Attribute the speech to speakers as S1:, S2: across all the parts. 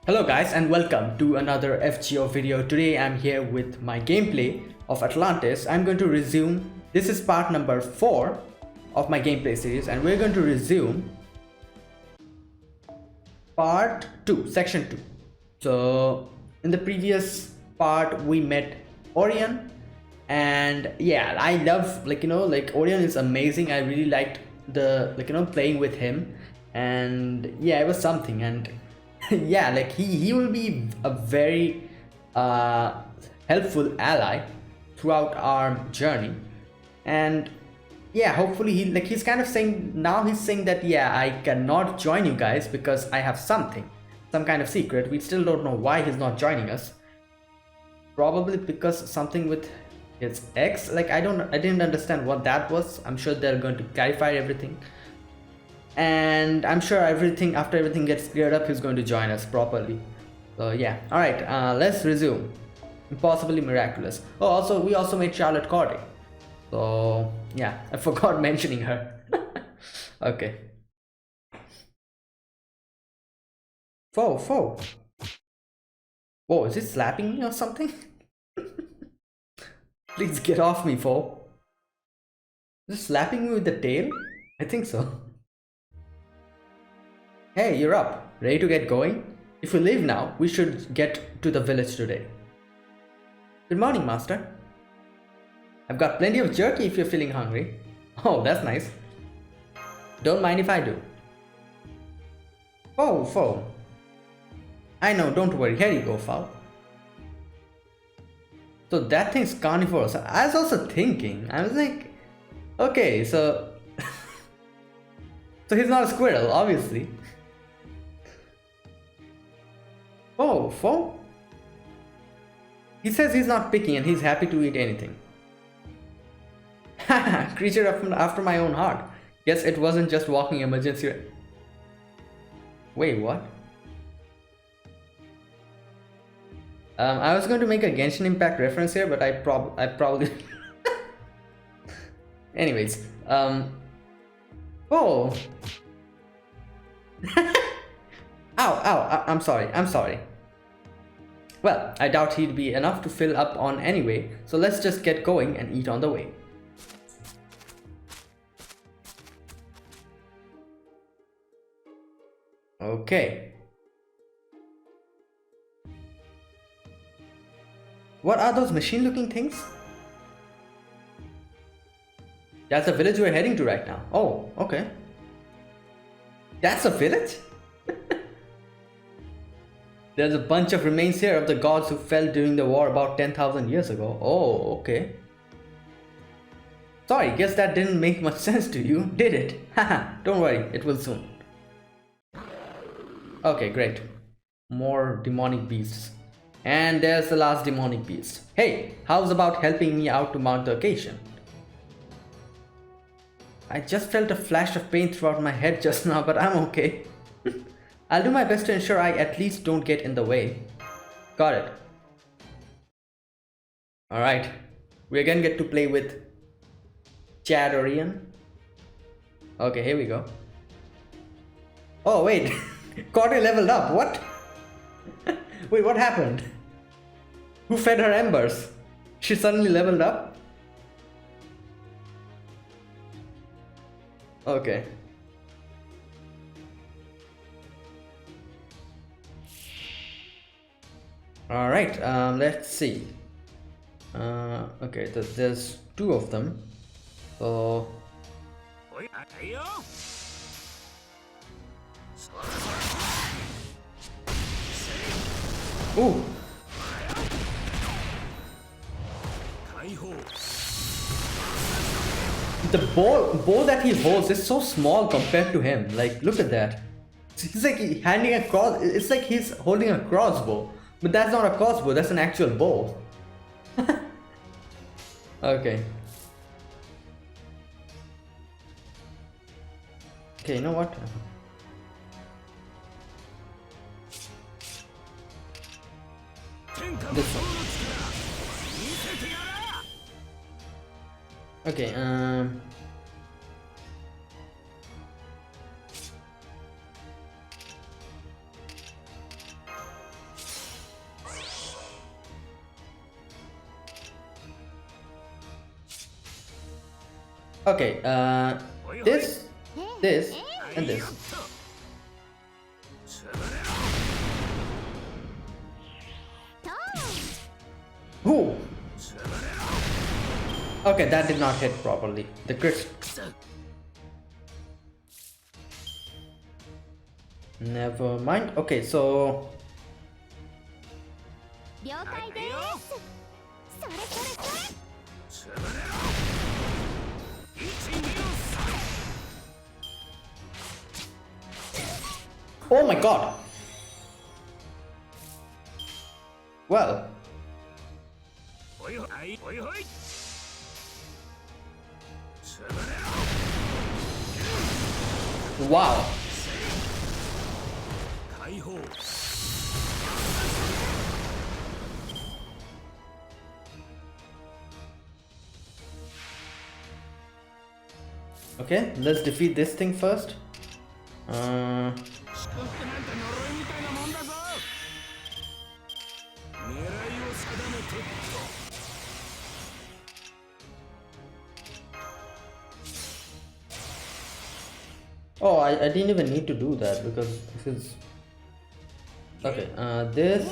S1: Hello guys and welcome to another FGO video. Today I'm here with my gameplay of Atlantis. I'm going to resume. This is part number 4 of my gameplay series and we're going to resume part 2, section 2. So in the previous part we met Orion and yeah, I love Orion is amazing. I really liked the playing with him and yeah, it was something. And yeah, he will be a very helpful ally throughout our journey. And yeah, hopefully he's kind of saying now, he's saying that yeah, I cannot join you guys because I have some kind of secret. We still don't know why he's not joining us. Probably because something with his ex. I didn't understand what that was. I'm sure they're going to clarify everything. And I'm sure after everything gets cleared up, he's going to join us properly. So yeah, all right, let's resume. Impossibly miraculous. Oh, also we also made Charlotte Corday. So yeah, I forgot mentioning her. Okay. Whoa, is it slapping me or something? Please get off me, foe. Is it slapping me with the tail? I think so. Hey, you're up. Ready to get going? If we leave now, we should get to the village today. Good morning, master. I've got plenty of jerky if you're feeling hungry. Oh, that's nice. Don't mind if I do. Oh, foe. I know, don't worry. Here you go, fowl. So that thing's carnivorous. I was also thinking, I was like, okay, so... so he's not a squirrel, obviously. Oh, foe? He says he's not picky and he's happy to eat anything. Haha, creature after my own heart. Guess it wasn't just walking emergency. Wait, what? I was going to make a Genshin Impact reference here, but I probably... Anyways, oh! Ow, I'm sorry. Well, I doubt he'd be enough to fill up on anyway, so let's just get going and eat on the way. Okay. What are those machine-looking things? That's the village we're heading to right now. Oh, okay. That's a village? There's a bunch of remains here of the gods who fell during the war about 10,000 years ago. Oh, okay. Sorry, guess that didn't make much sense to you, did it? Haha, don't worry, it will soon. Okay, great. More demonic beasts. And there's the last demonic beast. Hey, how's about helping me out to mark the occasion? I just felt a flash of pain throughout my head just now, but I'm okay. I'll do my best to ensure I at least don't get in the way. Got it. Alright, we again get to play with Chad Orion. Okay, here we go. Oh wait, Corday leveled up, what? Wait, what happened? Who fed her embers? She suddenly leveled up? Okay. Alright, let's see. Okay, there's two of them. So... Ooh! The bow that he holds is so small compared to him. Like, look at that. He's like handing a cross. It's like he's holding a crossbow. But that's not a crossbow, that's an actual bow. Okay. Okay, you know what? This one. Okay, Okay, this, this, and this. Ooh. Okay, that did not hit properly. The crit. Never mind. Okay, so. Oh my god. Well. Wow. Okay, let's defeat this thing first. Oh, I didn't even need to do that because this is... Okay, this...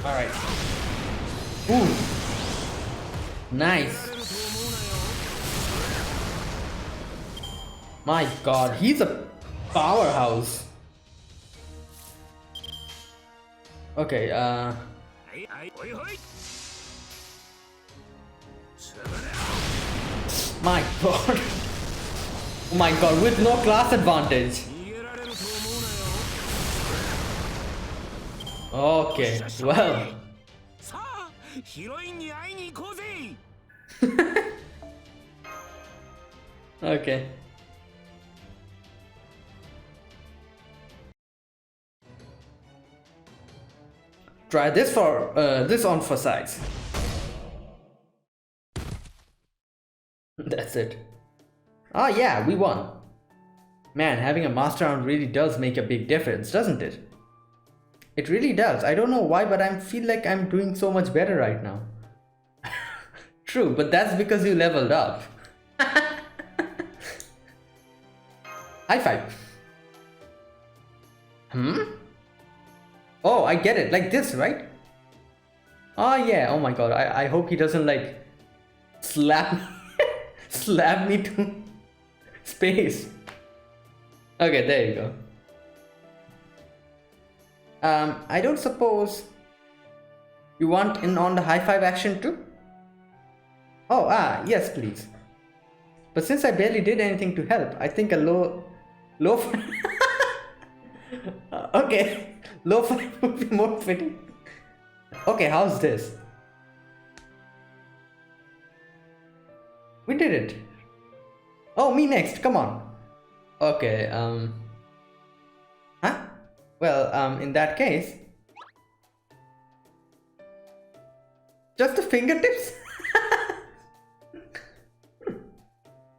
S1: Alright. Ooh. Nice. My god, he's a powerhouse. Okay, my god. Oh my god, with no class advantage. Okay, well. Okay. Try this for this on for size. That's it. Oh yeah, we won. Man, having a master round really does make a big difference, doesn't it? It really does. I don't know why, but I feel like I'm doing so much better right now. True, but that's because you leveled up. High five. Oh, I get it. Like this, right? Oh yeah. Oh my god. I hope he doesn't like slap slap me to space. Okay, there you go. I don't suppose you want in on the high five action too? Oh, yes, please. But since I barely did anything to help, I think a low okay, low five would be more fitting. Okay, how's this? We did it. Oh, me next. Come on. Okay, huh? Well, in that case, just the fingertips?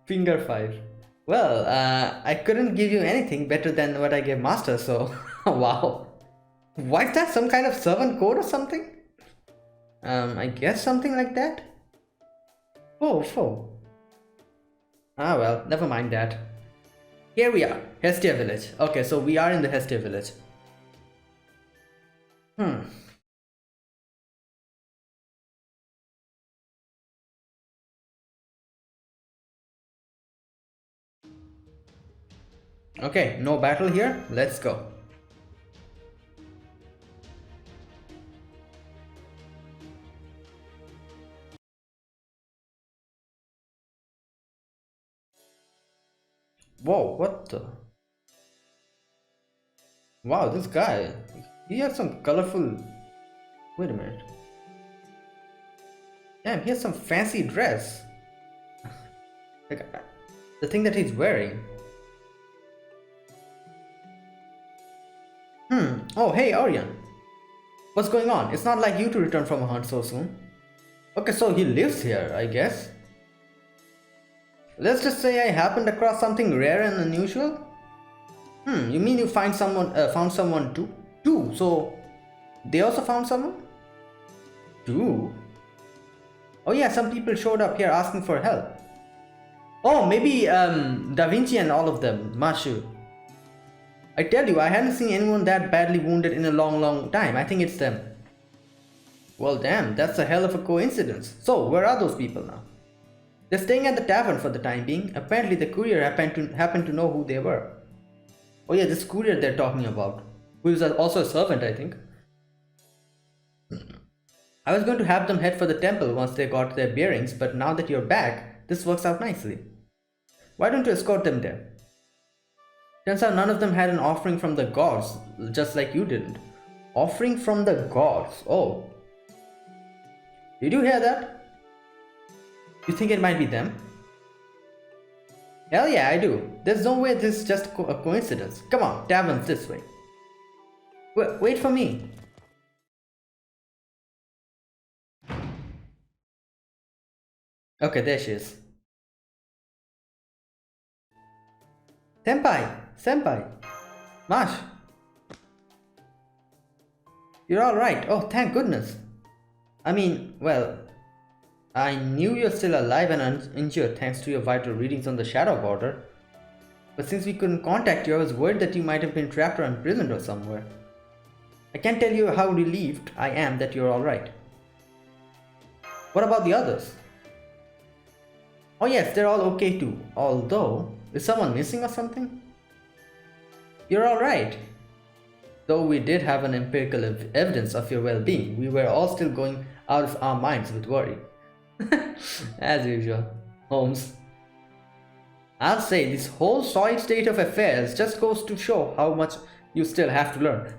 S1: Finger five. Well, I couldn't give you anything better than what I gave Master, so wow. Why is that some kind of servant code or something? I guess something like that? Oh. Ah well, never mind that. Here we are, Hestia village. Okay, so we are in the Hestia village. Okay, no battle here. Let's go. Whoa, what the? Wow, this guy. He has some colorful... Wait a minute. Damn, he has some fancy dress. Like, the thing that he's wearing. Oh, hey, Orion. What's going on? It's not like you to return from a hunt so soon. Okay, so he lives here, I guess. Let's just say I happened across something rare and unusual. You mean you found someone too? Two, so they also found someone? Two? Oh yeah, some people showed up here asking for help. Oh, maybe Da Vinci and all of them, Mashu. I tell you, I hadn't seen anyone that badly wounded in a long time. I think it's them. Well damn, that's a hell of a coincidence. So, where are those people now? They're staying at the tavern for the time being. Apparently the courier happened to know who they were. Oh yeah, this courier they're talking about, who is also a servant, I think. I was going to have them head for the temple once they got their bearings, but now that you're back, this works out nicely. Why don't you escort them there? Turns out none of them had an offering from the gods, just like you didn't. Offering from the gods, oh. Did you hear that? You think it might be them? Hell yeah, I do. There's no way this is just a coincidence. Come on, tavern's this way. Wait for me. Okay, there she is. Senpai. Mash. You're alright. Oh, thank goodness. I mean, well, I knew you're still alive and uninjured thanks to your vital readings on the shadow border. But since we couldn't contact you, I was worried that you might have been trapped or imprisoned or somewhere. I can't tell you how relieved I am that you're alright. What about the others? Oh yes, they're all okay too. Although, is someone missing or something? You're alright. Though we did have an empirical evidence of your well-being, we were all still going out of our minds with worry. As usual, Holmes. I'll say this whole solid state of affairs just goes to show how much you still have to learn.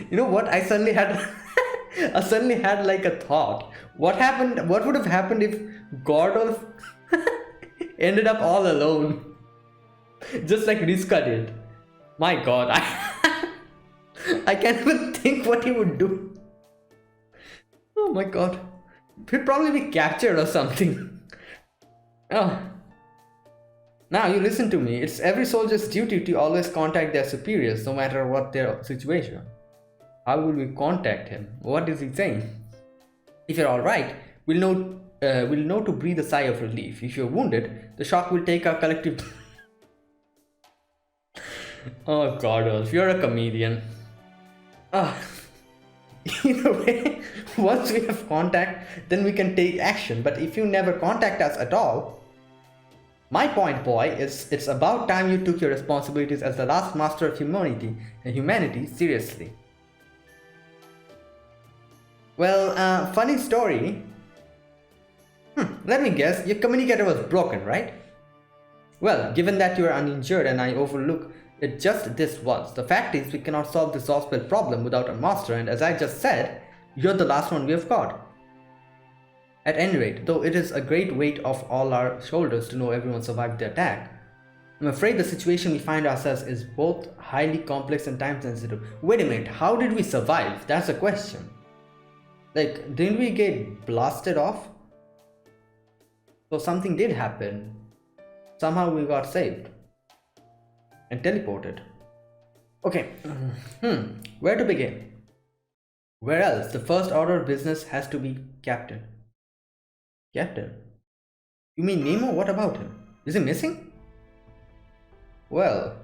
S1: You know what? I suddenly had like a thought. What would have happened if Gordolf ended up all alone? Just like Rizka did. My god, I can't even think what he would do. Oh my god. He'd probably be captured or something. Oh. Now you listen to me. It's every soldier's duty to always contact their superiors, no matter what their situation. How will we contact him? What is he saying? If you're alright, we'll know to breathe a sigh of relief. If you're wounded, the shock will take our collective... Oh god, if you're a comedian. Either way, once we have contact, then we can take action. But if you never contact us at all, my point, boy, is it's about time you took your responsibilities as the last master of humanity seriously. Well, funny story. Let me guess, your communicator was broken, right? Well, given that you are uninjured and I overlook it just this once, the fact is we cannot solve this Lostbelt problem without a master, and as I just said, you're the last one we have got. At any rate, though it is a great weight off all our shoulders to know everyone survived the attack, I'm afraid the situation we find ourselves is both highly complex and time sensitive. Wait a minute, how did we survive? That's the question. Like, didn't we get blasted off? So something did happen. Somehow we got saved. And teleported. Okay, where to begin? Where else? The first order of business has to be Captain. Captain? You mean Nemo? What about him? Is he missing? Well,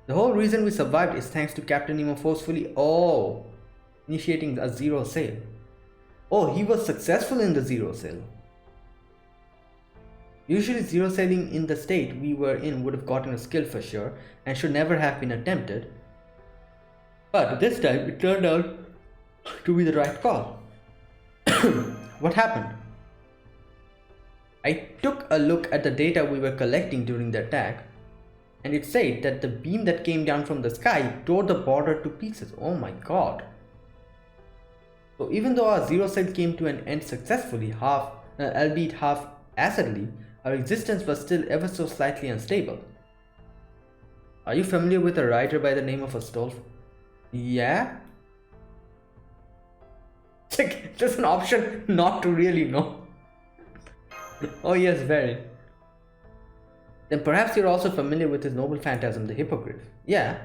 S1: the whole reason we survived is thanks to Captain Nemo forcefully initiating a zero sail. Oh, he was successful in the zero sail. Usually zero sailing in the state we were in would have gotten a skill for sure and should never have been attempted. But this time it turned out to be the right call. What happened? I took a look at the data we were collecting during the attack, and it said that the beam that came down from the sky tore the border to pieces. Oh my god. So even though our zero sail came to an end successfully, albeit half-assedly, our existence was still ever so slightly unstable. Are you familiar with a writer by the name of Astolfo? Yeah? It's like there's an option not to really know. Oh yes, very. Then perhaps you're also familiar with his noble phantasm, the Hippogriff. Yeah.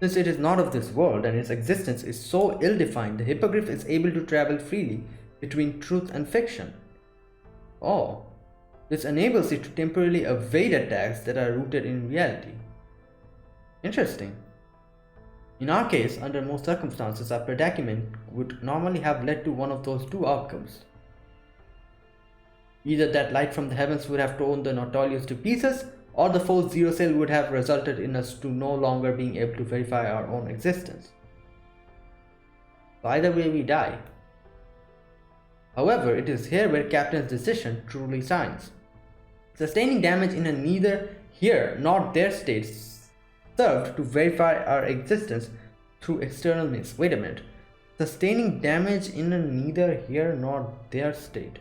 S1: Since it is not of this world and its existence is so ill-defined, the Hippogriff is able to travel freely between truth and fiction. Oh. This enables it to temporarily evade attacks that are rooted in reality. Interesting. In our case, under most circumstances, our predicament would normally have led to one of those two outcomes. Either that light from the heavens would have torn the Nautilus to pieces, or the forced zero sail would have resulted in us to no longer being able to verify our own existence. So either way we die. However, it is here where Captain's decision truly shines. Sustaining damage in a neither here nor there state served to verify our existence through external means. Wait a minute. Sustaining damage in a neither here nor there state.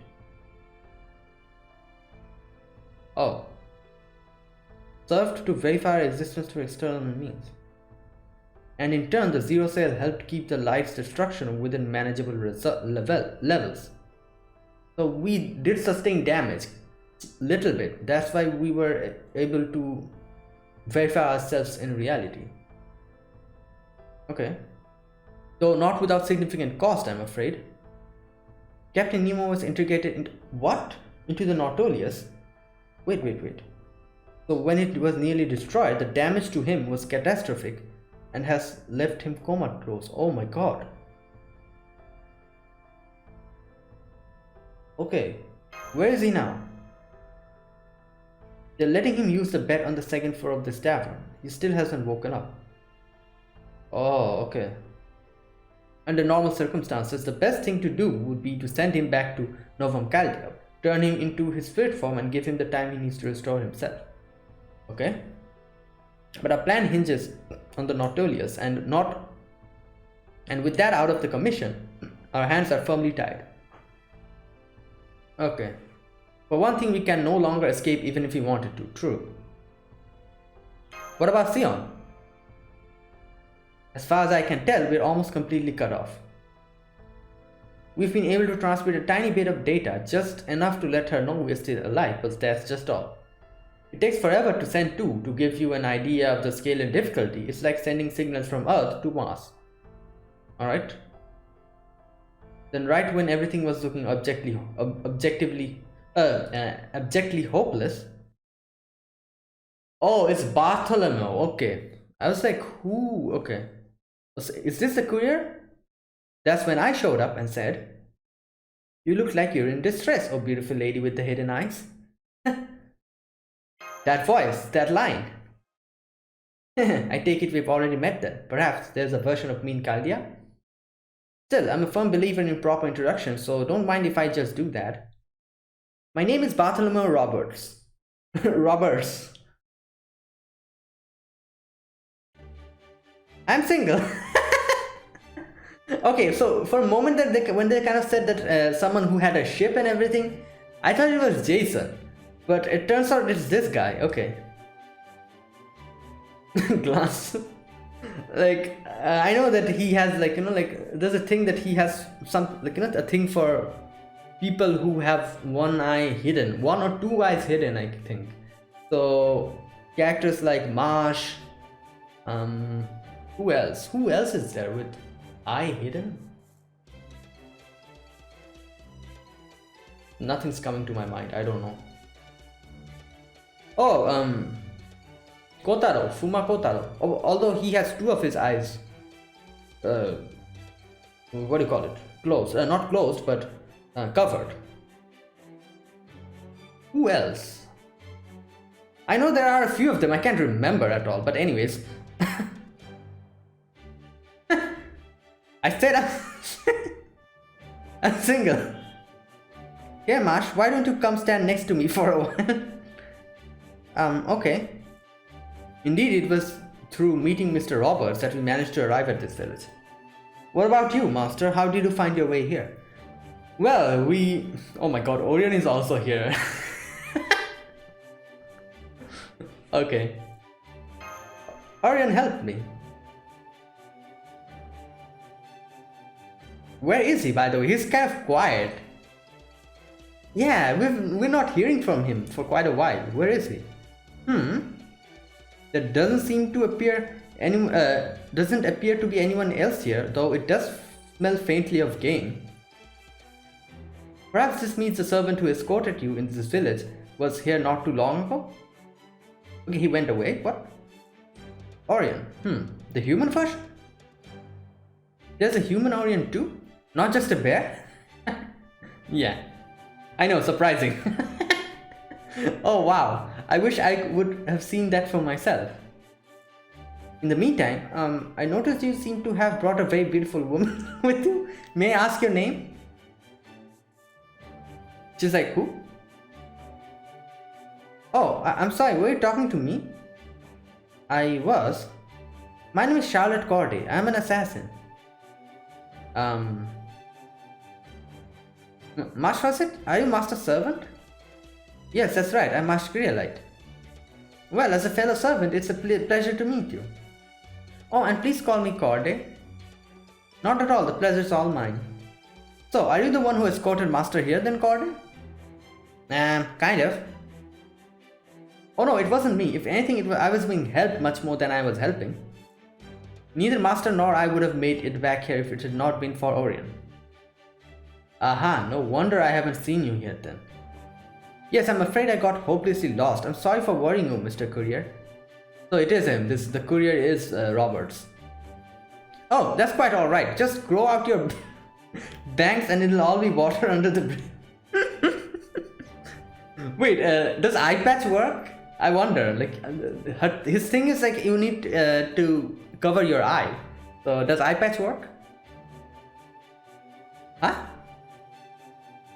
S1: Oh. Served to verify our existence through external means. And in turn, the zero sail helped keep the light's destruction within manageable levels. So we did sustain damage. Little bit. That's why we were able to verify ourselves in reality. Okay. Though not without significant cost, I'm afraid. Captain Nemo was integrated into what? Into the Nautilus? Wait. So when it was nearly destroyed, the damage to him was catastrophic and has left him comatose. Oh my god. Okay. Where is he now? They're letting him use the bed on the second floor of this tavern. He still hasn't woken up. Oh, okay. Under normal circumstances, the best thing to do would be to send him back to Novum Chaldea, turn him into his spirit form and give him the time he needs to restore himself. Okay? But our plan hinges on the Nautilus and with that out of the commission, our hands are firmly tied. Okay. For one thing, we can no longer escape even if we wanted to. True. What about Sion? As far as I can tell, we're almost completely cut off. We've been able to transmit a tiny bit of data, just enough to let her know we're still alive, but that's just all. It takes forever to send two. To give you an idea of the scale and difficulty, it's like sending signals from Earth to Mars. Alright? Then right when everything was looking abjectly hopeless. Oh, it's Bartholomew. Okay. I was like, who? Okay. Is this the courier? That's when I showed up and said, "You look like you're in distress, oh beautiful lady with the hidden eyes." That voice, that line. I take it we've already met then. Perhaps there's a version of me in Chaldea? Still, I'm a firm believer in proper introductions, so don't mind if I just do that. My name is Bartholomew Roberts. Roberts. I'm single. Okay, so for a moment that when they kind of said that someone who had a ship and everything, I thought it was Jason, but it turns out it's this guy. Okay. Glass. Like I know that he has there's a thing that he has some a thing for people who have one eye hidden, one or two eyes hidden, I think. So characters like Marsh, who else is there with eye hidden? Nothing's coming to my mind, I don't know. Oh, Kotaro, Fuma Kotaro. Oh, although he has two of his eyes, what do you call it? Closed, not closed, but covered. Who else? I know there are a few of them, I can't remember at all, but anyways. I said I'm single. Yeah, Marsh, why don't you come stand next to me for a while? Okay. Indeed, it was through meeting Mr. Roberts that we managed to arrive at this village. What about you, Master? How did you find your way here? Well, oh my god, Orion is also here. Okay. Orion helped me. Where is he, by the way? He's kind of quiet. Yeah, we're not hearing from him for quite a while. Where is he? There doesn't seem to appear doesn't appear to be anyone else here, though it does smell faintly of game. Perhaps this means the servant who escorted you into this village was here not too long ago? Okay, he went away. What? Orion. The human version? There's a human Orion too? Not just a bear? Yeah. I know, surprising. Oh wow, I wish I would have seen that for myself. In the meantime, I noticed you seem to have brought a very beautiful woman with you. May I ask your name? She's like, who? Oh, I'm sorry, were you talking to me? I was. My name is Charlotte Corday. I'm an assassin. Master, was it? Are you master servant? Yes, that's right. I'm Master Grialite. Well, as a fellow servant, it's a pleasure to meet you. Oh, and please call me Corday. Not at all. The pleasure's all mine. So, are you the one who escorted Master here then, Corday? Kind of. Oh no, it wasn't me. If anything, I was being helped much more than I was helping. Neither Master nor I would have made it back here if it had not been for Orion. Aha, no wonder I haven't seen you yet then. Yes, I'm afraid I got hopelessly lost. I'm sorry for worrying you, Mr. Courier. So it is him. The courier is Roberts. Oh, that's quite alright. Just grow out your banks and it'll all be water under the bridge. Wait, does eye patch work? I wonder. Like, his thing is like you need to cover your eye. So does eye patch work? Huh?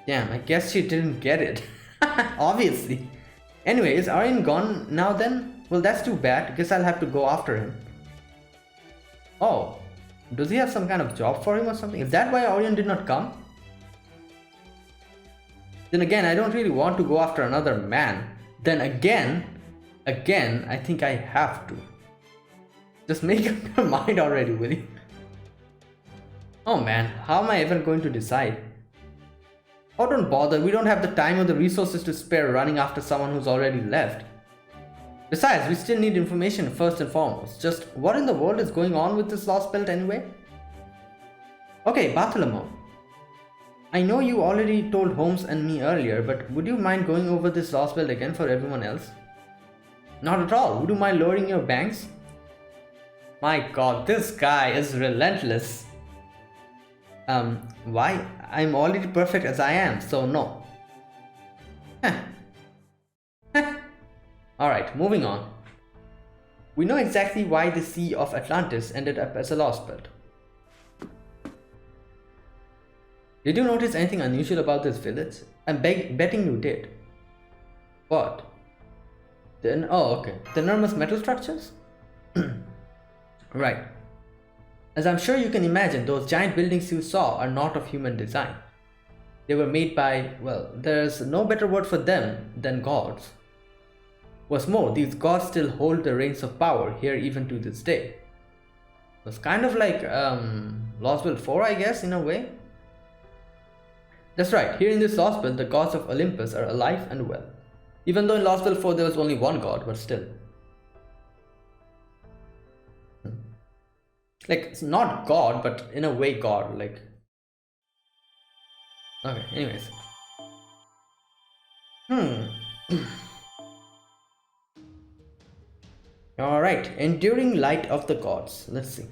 S1: Damn, I guess she didn't get it. Obviously. Anyway, is Orion gone now then? Well, that's too bad. Guess I'll have to go after him. Oh, does he have some kind of job for him or something? Is that why Orion did not come? Then again, I don't really want to go after another man. Then again, I think I have to. Just make up your mind already, will you? Oh man, how am I even going to decide? Oh, don't bother. We don't have the time or the resources to spare running after someone who's already left. Besides, we still need information first and foremost. Just what in the world is going on with this Lostbelt anyway? Okay, Bartholomew. I know you already told Holmes and me earlier, but would you mind going over this Lostbelt again for everyone else? Not at all. Would you mind lowering your banks? My god, this guy is relentless. Why? I'm already perfect as I am, so no. Alright, moving on. We know exactly why the Sea of Atlantis ended up as a Lostbelt. Did you notice anything unusual about this village? I'm betting you did. What? Oh, okay. The enormous metal structures? Right. As I'm sure you can imagine, those giant buildings you saw are not of human design. They were made by, well, there's no better word for them than gods. What's more, these gods still hold the reins of power here even to this day. It's kind of like Lostbelt 4, I guess, in a way. That's right, here in this Lostbelt, the gods of Olympus are alive and well. Even though in Lostbelt 4 there was only one god, but still. Like, it's not God, but in a way God, like. Okay, anyways. Alright, enduring light of the gods. Let's see.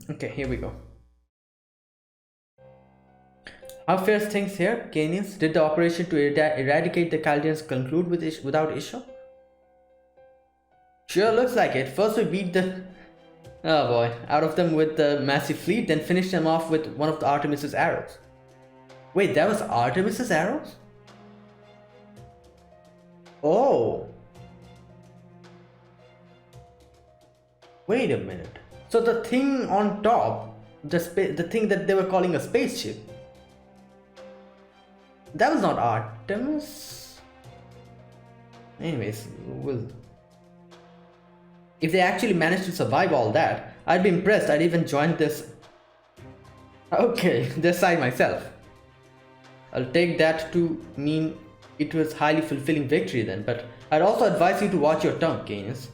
S1: Okay, here we go. How fares things here, Canius? Did the operation to eradicate the Chaldeans conclude without issue? Sure looks like it. First we beat the... oh boy, out of them with the massive fleet, then finished them off with one of the Artemis's arrows. Wait, that was Artemis's arrows? Oh. Wait a minute. So the thing on top the thing that they were calling a spaceship. That was not Artemis. Anyways, if they actually managed to survive all that, I'd be impressed. I'd even join this. Okay, this side myself. I'll take that to mean it was highly fulfilling victory then, but I'd also advise you to watch your tongue, Canis.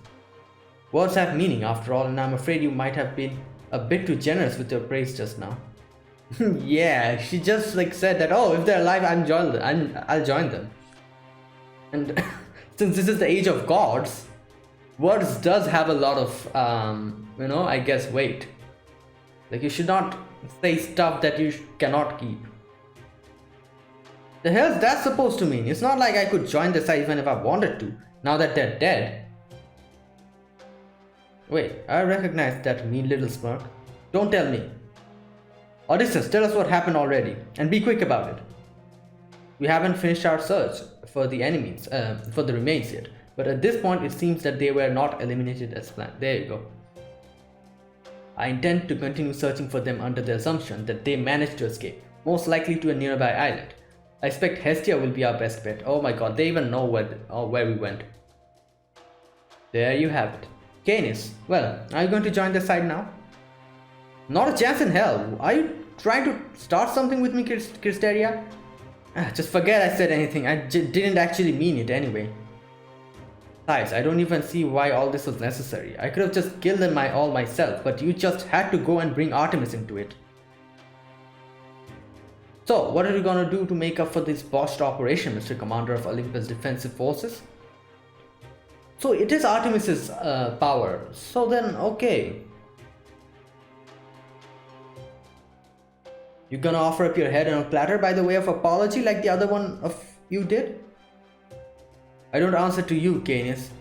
S1: Words have meaning after all, and I'm afraid you might have been a bit too generous with your praise just now. Yeah, she just like said that, oh, if they're alive, I'll join them. And since this is the age of gods, words does have a lot of, I guess, weight. Like, you should not say stuff that you cannot keep. The hell's that supposed to mean? It's not like I could join the side even if I wanted to, now that they're dead. Wait, I recognize that mean little smirk. Don't tell me. Odysseus, tell us what happened already, and be quick about it. We haven't finished our search for the enemies, for the remains yet, but at this point it seems that they were not eliminated as planned. There you go. I intend to continue searching for them under the assumption that they managed to escape, most likely to a nearby island. I expect Hestia will be our best bet. Oh my god, they even know where we went. There you have it. Canis, well, are you going to join the side now? Not a chance in hell. Are you trying to start something with me, Cristeria? Just forget I said anything. I didn't actually mean it anyway. Besides, I don't even see why all this was necessary. I could have just killed them all myself, but you just had to go and bring Artemis into it. So, what are you gonna do to make up for this botched operation, Mr. Commander of Olympus Defensive Forces? So, it is Artemis's power. So then, okay. You gonna offer up your head on a platter by the way of apology like the other one of you did? I don't answer to you, Canis.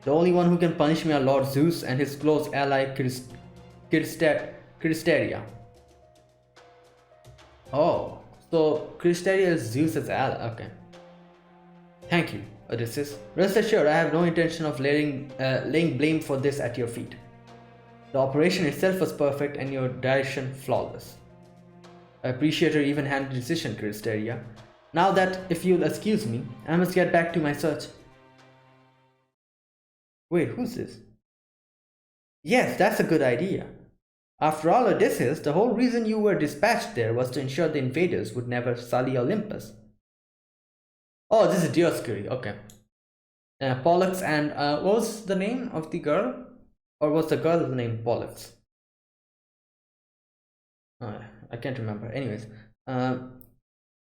S1: The only one who can punish me are Lord Zeus and his close ally Cristeria. Oh, so Cristeria is Zeus's ally. Okay. Thank you, Odysseus. Rest assured, I have no intention of laying blame for this at your feet. The operation itself was perfect and your direction flawless. I appreciate your even-handed decision, Cristeria. Now that, if you'll excuse me, I must get back to my search. Wait, who's this? Yes, that's a good idea. After all, Odysseus, the whole reason you were dispatched there was to ensure the invaders would never sully Olympus. Oh, this is Dioscuri, okay. Pollux and, what was the name of the girl? Or was the girl's name Pollux? I can't remember. Anyways,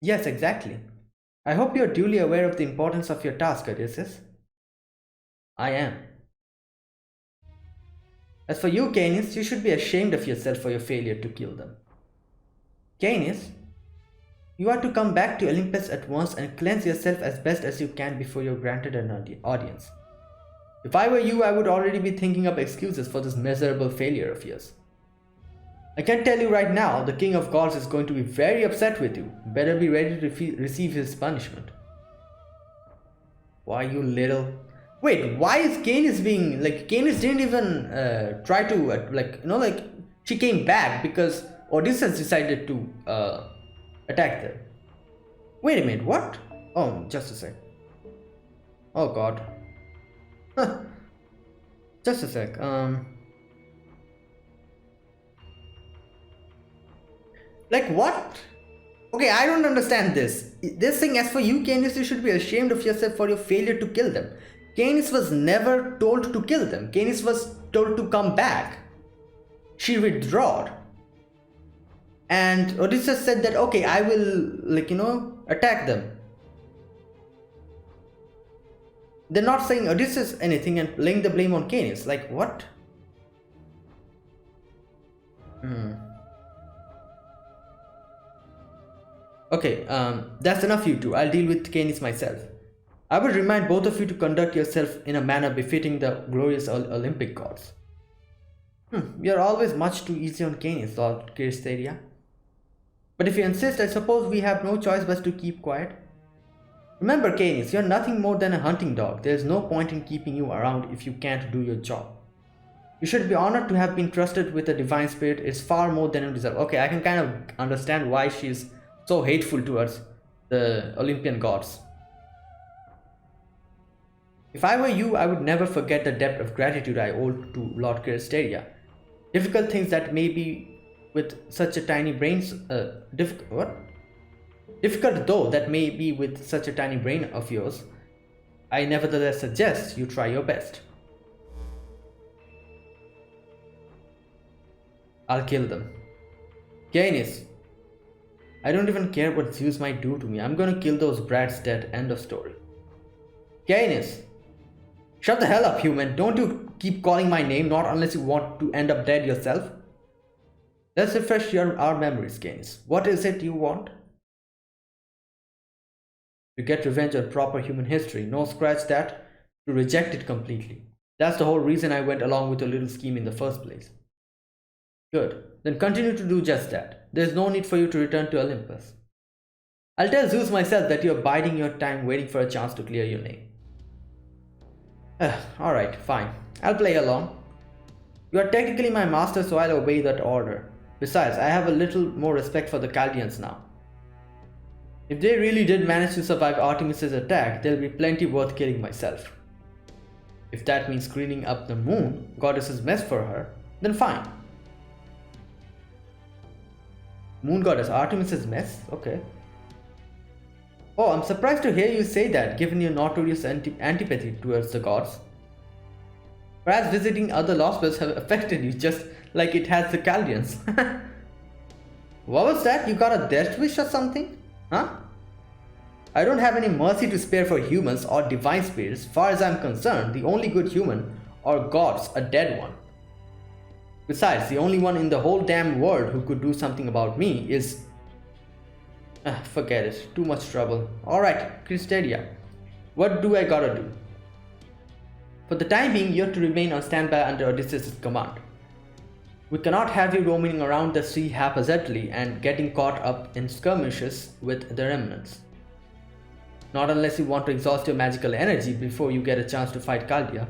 S1: yes, exactly. I hope you're duly aware of the importance of your task, Odysseus. I am. As for you, Canis, you should be ashamed of yourself for your failure to kill them. Canis, you are to come back to Olympus at once and cleanse yourself as best as you can before you're granted an audience. If I were you, I would already be thinking up excuses for this miserable failure of yours. I can tell you right now, the King of Gods is going to be very upset with you. Better be ready to receive his punishment. Why, you little... Wait, why is Canis being... Like, Canis didn't even try to, she came back because Odysseus decided to attack them. Wait a minute, what? Oh, just a sec. Oh god. Just a sec, Like what? Okay, I don't understand this. This thing, as for you, Canis, you should be ashamed of yourself for your failure to kill them. Canis was never told to kill them. Canis was told to come back. She withdrew. And Odysseus said that, okay, I will, attack them. They're not saying Odysseus anything and laying the blame on Canis. Like, what? Okay, that's enough you two. I'll deal with Canis myself. I would remind both of you to conduct yourself in a manner befitting the glorious Olympic gods. You're always much too easy on Canis, thought Cristeria. But if you insist, I suppose we have no choice but to keep quiet. Remember, Canis, you're nothing more than a hunting dog. There's no point in keeping you around if you can't do your job. You should be honored to have been trusted with a divine spirit. It's far more than you deserve. Okay, I can kind of understand why she's so hateful towards the Olympian gods. If I were you, I would never forget the depth of gratitude I owed to Lord Hestia. Difficult things that may be with such a tiny brains. Difficult though that may be with such a tiny brain of yours, I nevertheless suggest you try your best. I'll kill them. Gaines, I don't even care what Zeus might do to me. I'm gonna kill those brats dead. End of story. Gaines, shut the hell up, human. Don't you keep calling my name, not unless you want to end up dead yourself. Let's refresh our memories, Gaines. What is it you want? To get revenge on proper human history. No, scratch that. To reject it completely. That's the whole reason I went along with your little scheme in the first place. Good. Then continue to do just that. There's no need for you to return to Olympus. I'll tell Zeus myself that you're biding your time waiting for a chance to clear your name. Alright, fine. I'll play along. You are technically my master, so I'll obey that order. Besides, I have a little more respect for the Chaldeans now. If they really did manage to survive Artemis's attack, there'll be plenty worth killing myself. If that means cleaning up the moon goddess's mess for her, then fine. Moon goddess Artemis's mess? Okay. Oh, I'm surprised to hear you say that, given your notorious antipathy towards the gods. Perhaps visiting other Lostbelts have affected you just like it has the Chaldeans. What was that? You got a death wish or something? Huh? I don't have any mercy to spare for humans or divine spirits. Far as I'm concerned, the only good human or god's a dead one. Besides, the only one in the whole damn world who could do something about me is... forget it. Too much trouble. Alright, Christeria. What do I gotta do? For the time being, you have to remain on standby under Odysseus' command. We cannot have you roaming around the sea haphazardly and getting caught up in skirmishes with the remnants. Not unless you want to exhaust your magical energy before you get a chance to fight Chaldea.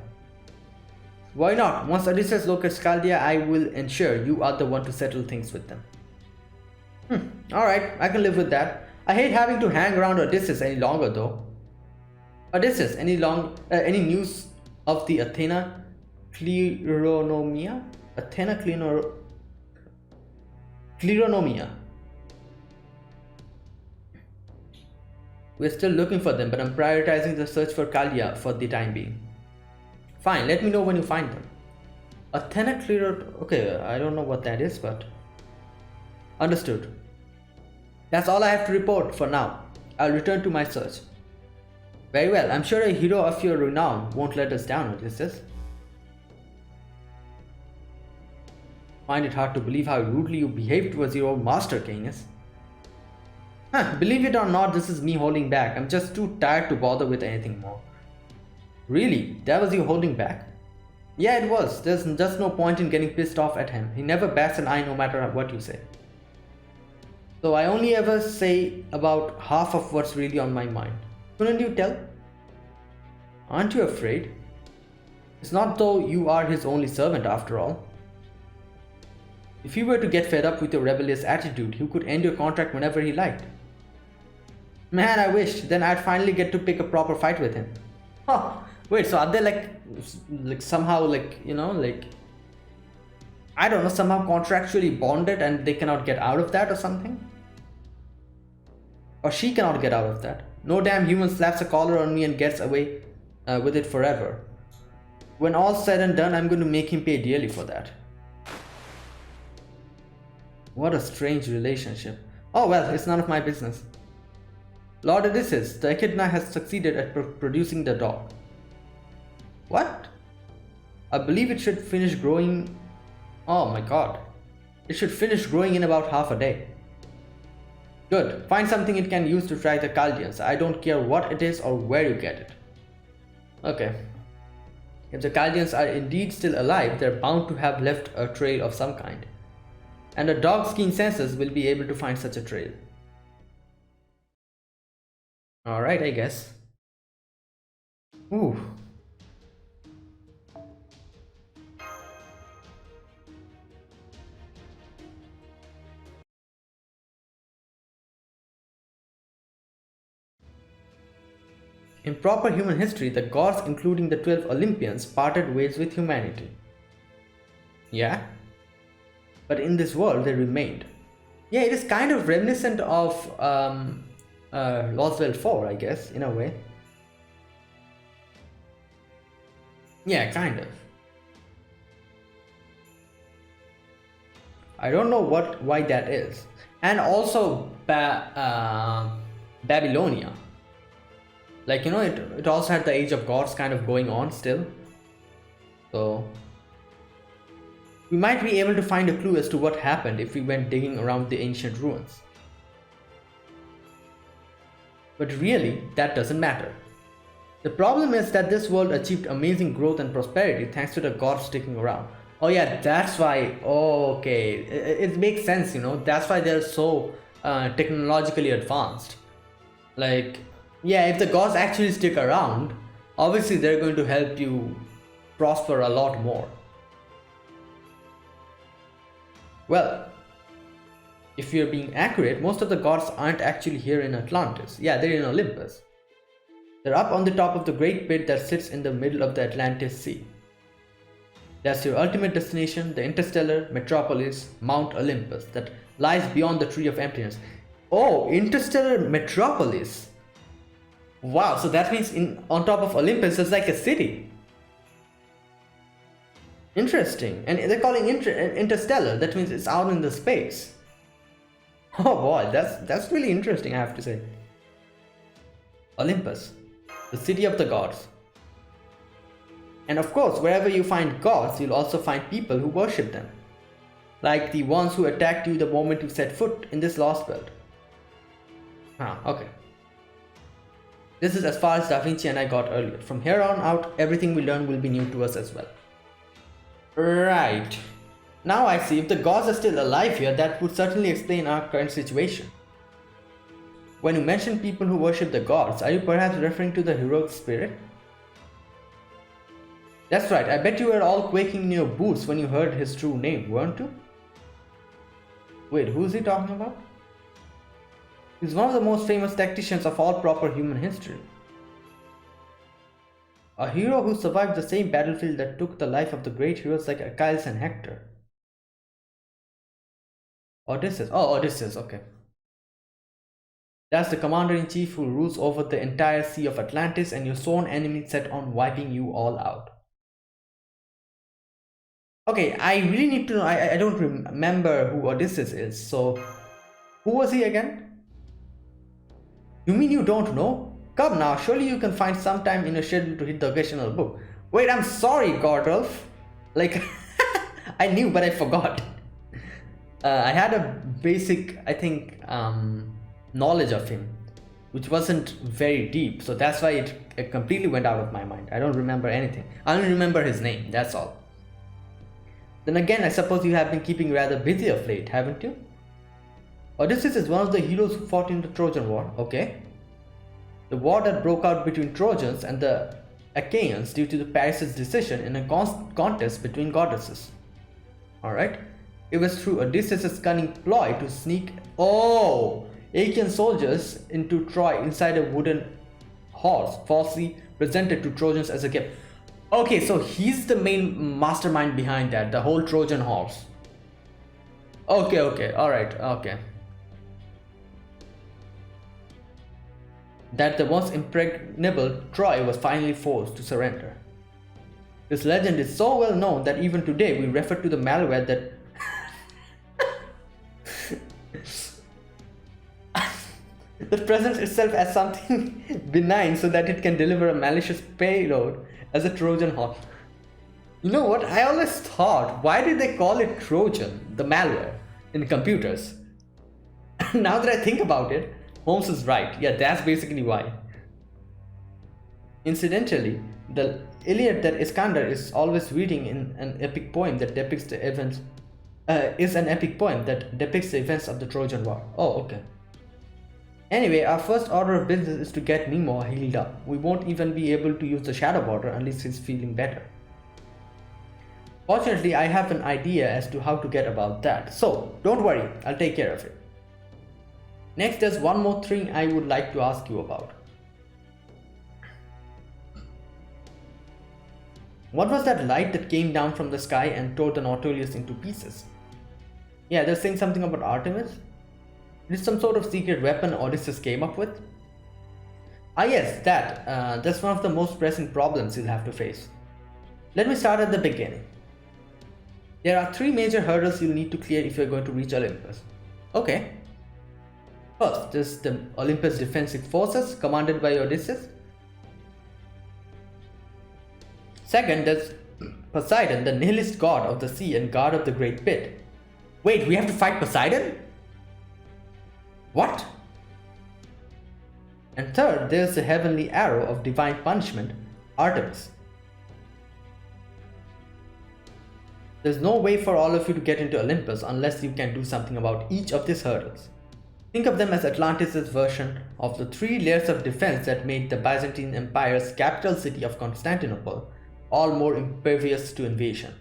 S1: Why not? Once Odysseus locates Chaldea, I will ensure you are the one to settle things with them. Alright, I can live with that. I hate having to hang around Odysseus any longer though. Odysseus, any news of the Athena Cleronomia? Cleronomia. We're still looking for them, but I'm prioritizing the search for Chaldea for the time being. Fine, let me know when you find them. Athena Okay, I don't know what that is, but... Understood. That's all I have to report for now. I'll return to my search. Very well, I'm sure a hero of your renown won't let us down, Odysseus. Find it hard to believe how rudely you behaved towards your own master, Canis. Believe it or not, this is me holding back. I'm just too tired to bother with anything more. Really? That was you holding back? Yeah, it was. There's just no point in getting pissed off at him. He never bats an eye no matter what you say. So I only ever say about half of what's really on my mind. Couldn't you tell? Aren't you afraid? It's not though you are his only servant after all. If he were to get fed up with your rebellious attitude, he could end your contract whenever he liked. Man, I wish. Then I'd finally get to pick a proper fight with him. Huh. Wait, so are they like somehow I don't know, somehow contractually bonded and they cannot get out of that or something? Or she cannot get out of that. No damn human slaps a collar on me and gets away with it forever. When all's said and done, I'm going to make him pay dearly for that. What a strange relationship. Oh well, it's none of my business. Lord Odysseus, the echidna has succeeded at producing the dog. What? I believe it should finish growing... Oh my god. It should finish growing in about half a day. Good. Find something it can use to track the Chaldeans. I don't care what it is or where you get it. Okay. If the Chaldeans are indeed still alive, they're bound to have left a trail of some kind. And a dog's keen senses will be able to find such a trail. Alright, I guess. Ooh. In proper human history, the gods, including the 12 Olympians, parted ways with humanity. Yeah? But in this world, they remained. Yeah, it is kind of reminiscent of Lostbelt 4, I guess, in a way. Yeah, kind of. I don't know why that is. And also Babylonia. Like, you know, it also had the Age of Gods kind of going on still. So we might be able to find a clue as to what happened if we went digging around the ancient ruins. But really, that doesn't matter. The problem is that this world achieved amazing growth and prosperity thanks to the gods sticking around. Oh yeah, that's why. Oh, okay, it makes sense, you know. That's why they're so technologically advanced. Like, yeah, if the gods actually stick around, obviously they're going to help you prosper a lot more. Well, if you're being accurate, most of the gods aren't actually here in Atlantis. Yeah, they're in Olympus. They're up on the top of the great pit that sits in the middle of the Atlantis Sea. That's your ultimate destination, the interstellar metropolis, Mount Olympus, that lies beyond the Tree of Emptiness. Oh, interstellar metropolis. Wow, so that means on top of Olympus there's like a city. Interesting. And they're calling interstellar, that means it's out in the space. Oh boy, that's really interesting, I have to say. Olympus, the city of the gods. And of course, wherever you find gods, you'll also find people who worship them. Like the ones who attacked you the moment you set foot in this Lostbelt. Okay. This is as far as Da Vinci and I got earlier. From here on out, everything we learn will be new to us as well. Right. Now I see, if the gods are still alive here, that would certainly explain our current situation. When you mention people who worship the gods, are you perhaps referring to the heroic spirit? That's right, I bet you were all quaking in your boots when you heard his true name, weren't you? Wait, who's he talking about? He's one of the most famous tacticians of all proper human history. A hero who survived the same battlefield that took the life of the great heroes like Achilles and Hector. Odysseus. Oh, Odysseus, okay. That's the commander-in-chief who rules over the entire Sea of Atlantis and your sworn enemy set on wiping you all out. Okay, I really need to know. I don't remember who Odysseus is, so who was he again? You mean you don't know? Come now, surely you can find some time in your schedule to hit the occasional book. Wait, I'm sorry, Gordolf. Like, I knew, but I forgot. I had a basic, I think, knowledge of him, which wasn't very deep, so that's why it completely went out of my mind. I don't remember anything. I only remember his name, that's all. Then again, I suppose you have been keeping rather busy of late, haven't you? Odysseus is one of the heroes who fought in the Trojan War, okay? The war that broke out between Trojans and the Achaeans due to the Paris' decision in a contest between goddesses. Alright? It was through Odysseus' cunning ploy to sneak Achaean soldiers into Troy inside a wooden horse, falsely presented to Trojans as a gift. Okay, so he's the main mastermind behind that, the whole Trojan horse. Okay, alright, okay. That the once impregnable Troy was finally forced to surrender. This legend is so well known that even today we refer to the malware that that presents itself as something benign so that it can deliver a malicious payload as a Trojan horse. You know what? I always thought, why did they call it Trojan, the malware, in computers? Now that I think about it, Holmes is right. Yeah, that's basically why. Incidentally, the Iliad that Iskander is always reading in an epic poem that depicts the events is an epic poem that depicts the events of the Trojan War. Oh, okay. Anyway, our first order of business is to get Nemo healed up. We won't even be able to use the Shadow Border unless he's feeling better. Fortunately, I have an idea as to how to get about that. So, don't worry, I'll take care of it. Next, there's one more thing I would like to ask you about. What was that light that came down from the sky and tore the Nautilus into pieces? Yeah, they're saying something about Artemis. It is some sort of secret weapon Odysseus came up with. Ah yes, that's one of the most pressing problems you'll have to face. Let me start at the beginning. There are 3 major hurdles you'll need to clear if you're going to reach Olympus. Okay. First, there's the Olympus Defensive Forces commanded by Odysseus. Second, there's Poseidon, the nihilist god of the sea and god of the great pit. Wait, we have to fight Poseidon? What? And third, there's the heavenly arrow of divine punishment, Artemis. There's no way for all of you to get into Olympus unless you can do something about each of these hurdles. Think of them as Atlantis' version of the 3 layers of defense that made the Byzantine Empire's capital city of Constantinople all more impervious to invasion.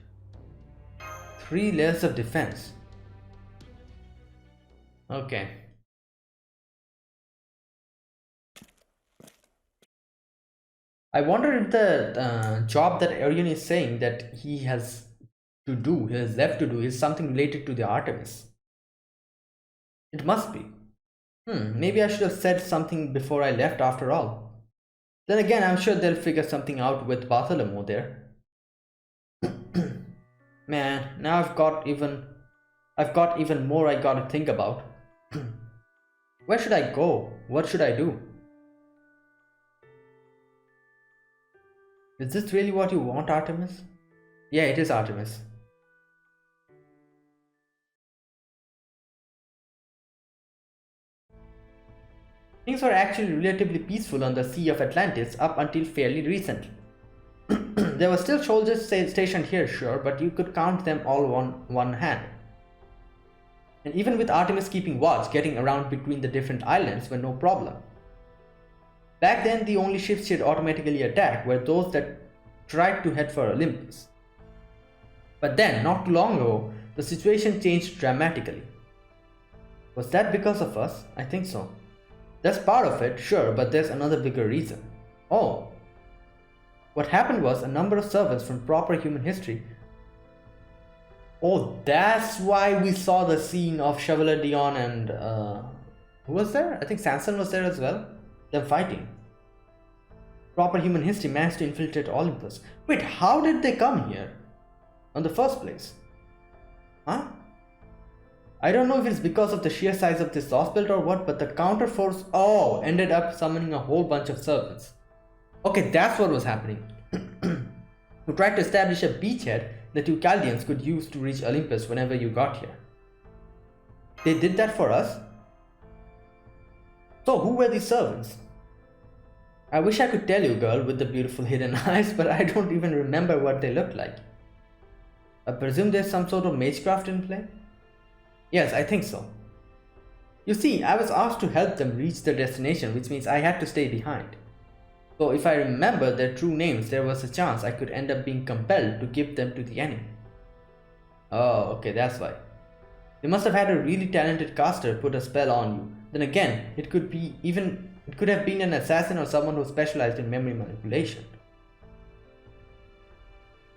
S1: 3 layers of defense. Okay. I wonder if the job that Arion is saying that he has left to do is something related to the Artemis. It must be. Maybe I should have said something before I left after all. Then again, I'm sure they'll figure something out with Bartholomew there. Man, now I've got even more I gotta think about. Where should I go? What should I do? Is this really what you want, Artemis? Yeah, it is Artemis. Things were actually relatively peaceful on the Sea of Atlantis up until fairly recently. There were still soldiers stationed here, sure, but you could count them all on one hand. And even with Artemis keeping watch, getting around between the different islands were no problem. Back then, the only ships she'd automatically attack were those that tried to head for Olympus. But then, not too long ago, the situation changed dramatically. Was that because of us? I think so. That's part of it, sure, but there's another bigger reason. Oh. What happened was a number of servants from proper human history. Oh, that's why we saw the scene of Chevalier Dion and who was there? I think Sanson was there as well. Them fighting. Proper human history managed to infiltrate Olympus. Wait, how did they come here? In the first place? Huh? I don't know if it's because of the sheer size of this Lostbelt or what, but the counter force ended up summoning a whole bunch of servants. Okay, that's what was happening. Who tried to establish a beachhead that you Chaldeans could use to reach Olympus whenever you got here. They did that for us? So who were these servants? I wish I could tell you, girl with the beautiful hidden eyes, but I don't even remember what they looked like. I presume there's some sort of magecraft in play? Yes, I think so. You see, I was asked to help them reach their destination, which means I had to stay behind. So if I remember their true names, there was a chance I could end up being compelled to give them to the enemy. Oh, okay, that's why. They must have had a really talented caster put a spell on you. Then again, it could have been an assassin or someone who specialized in memory manipulation.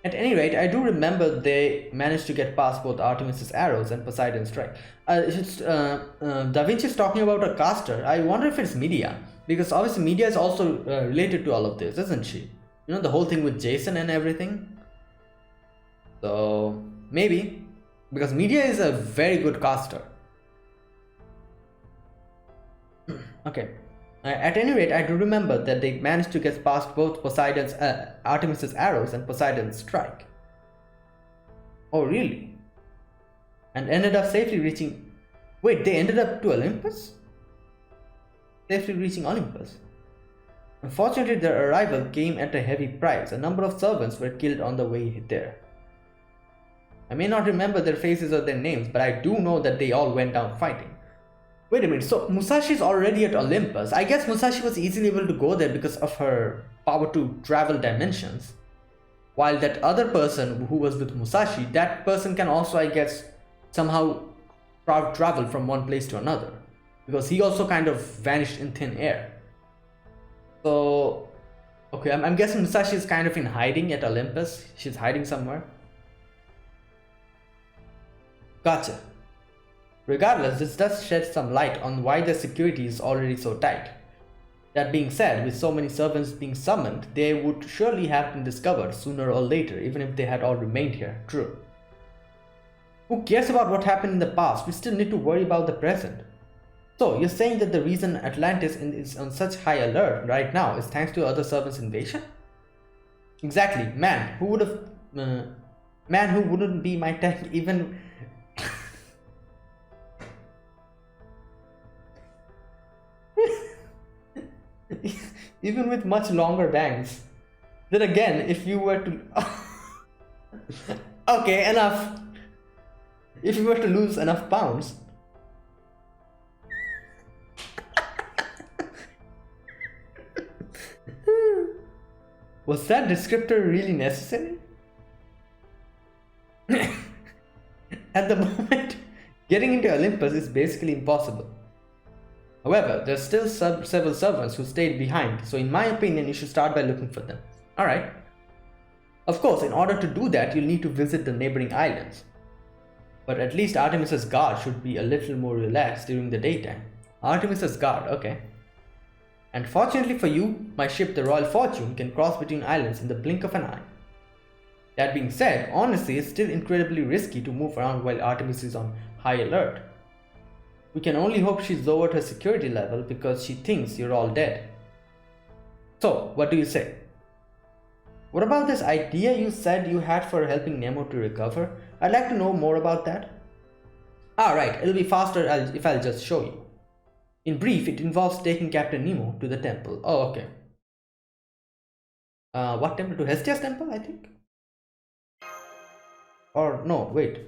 S1: At any rate, I do remember they managed to get past both Artemis's arrows and Poseidon's strike. Da Vinci's talking about a caster. I wonder if it's Medea, because obviously Medea is also related to all of this, isn't she? You know, the whole thing with Jason and everything. So maybe, because Medea is a very good caster. Okay. At any rate, I do remember that they managed to get past both Artemis's arrows and Poseidon's strike. Oh, really? And ended up safely reaching... Wait, they ended up to Olympus? Safely reaching Olympus. Unfortunately, their arrival came at a heavy price. A number of servants were killed on the way there. I may not remember their faces or their names, but I do know that they all went down fighting. Wait a minute, so Musashi is already at Olympus. I guess Musashi was easily able to go there because of her power to travel dimensions. While that other person who was with Musashi, that person can also, I guess, somehow travel from one place to another. Because he also kind of vanished in thin air. So, Okay, I'm guessing Musashi is kind of in hiding at Olympus. She's hiding somewhere. Gotcha. Regardless, this does shed some light on why the security is already so tight. That being said, with so many servants being summoned, they would surely have been discovered sooner or later, even if they had all remained here. True. Who cares about what happened in the past? We still need to worry about the present. So, you're saying that the reason Atlantis is on such high alert right now is thanks to other servants' invasion? Exactly. Man who wouldn't be my tank even... even with much longer bangs. Then again, if you were to... okay, enough. If you were to lose enough pounds... Was that descriptor really necessary? At the moment, getting into Olympus is basically impossible. However, there's still several servants who stayed behind, so in my opinion, you should start by looking for them. Alright. Of course, in order to do that, you'll need to visit the neighboring islands. But at least Artemis's guard should be a little more relaxed during the daytime. Artemis's guard, okay. And fortunately for you, my ship the Royal Fortune can cross between islands in the blink of an eye. That being said, honestly, it's still incredibly risky to move around while Artemis is on high alert. We can only hope she's lowered her security level because she thinks you're all dead. So, what do you say? What about this idea you said you had for helping Nemo to recover? I'd like to know more about that. Alright, it'll be faster if I'll just show you. In brief, it involves taking Captain Nemo to the temple. Oh, okay. What temple? To Hestia's temple, I think? Or no, wait.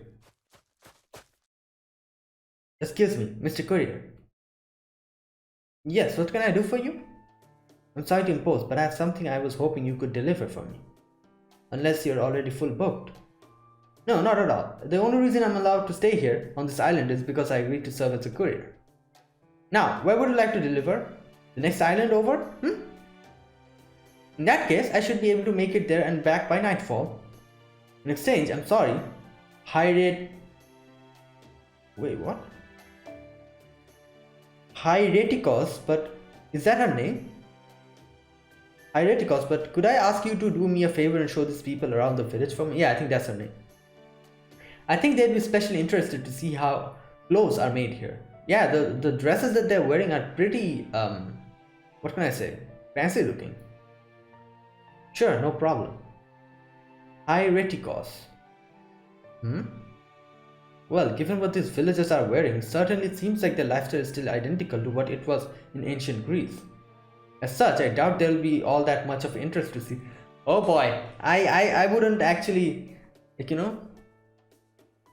S1: Excuse me, Mr. Courier. Yes, what can I do for you? I'm sorry to impose, but I have something I was hoping you could deliver for me. Unless you're already full booked. No, not at all. The only reason I'm allowed to stay here on this island is because I agreed to serve as a courier. Now, where would you like to deliver? The next island over? In that case, I should be able to make it there and back by nightfall. In exchange, I'm sorry. Wait, what? Hieretikos, but is that her name? Hieretikos, but could I ask you to do me a favor and show these people around the village for me? Yeah, I think that's her name. I think they'd be especially interested to see how clothes are made here. Yeah, the dresses that they're wearing are pretty, what can I say? Fancy looking. Sure, no problem. Hieretikos. Well, given what these villagers are wearing, certainly it seems like their lifestyle is still identical to what it was in ancient Greece. As such, I doubt there will be all that much of interest to see. Oh boy, I wouldn't actually, like, you know,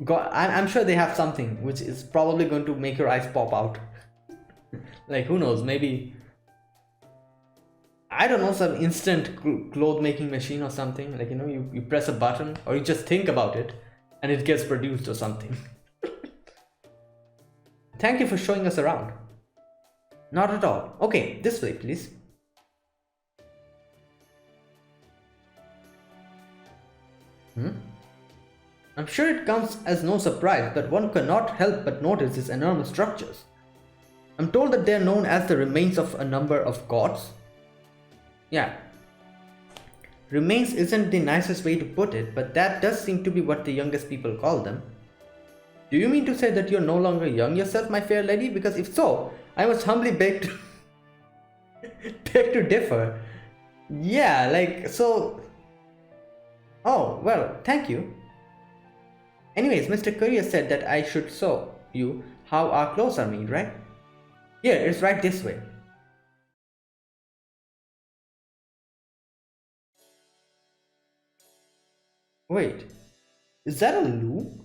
S1: I'm sure they have something which is probably going to make your eyes pop out. Like, who knows, maybe, I don't know, some instant cloth making machine or something. Like, you know, you press a button or you just think about it and it gets produced or something. Thank you for showing us around. Not at all. Okay, this way please. I'm sure it comes as no surprise, but one cannot help but notice these enormous structures. I'm told that they are known as the remains of a number of gods. Yeah. Remains isn't the nicest way to put it, but that does seem to be what the youngest people call them. Do you mean to say that you're no longer young yourself, my fair lady? Because if so, I must humbly beg to differ. Yeah, like, so... Oh, well, thank you. Anyways, Mr. Courier said that I should show you how our clothes are made, right? Here, it's right this way. Wait, is that a loom?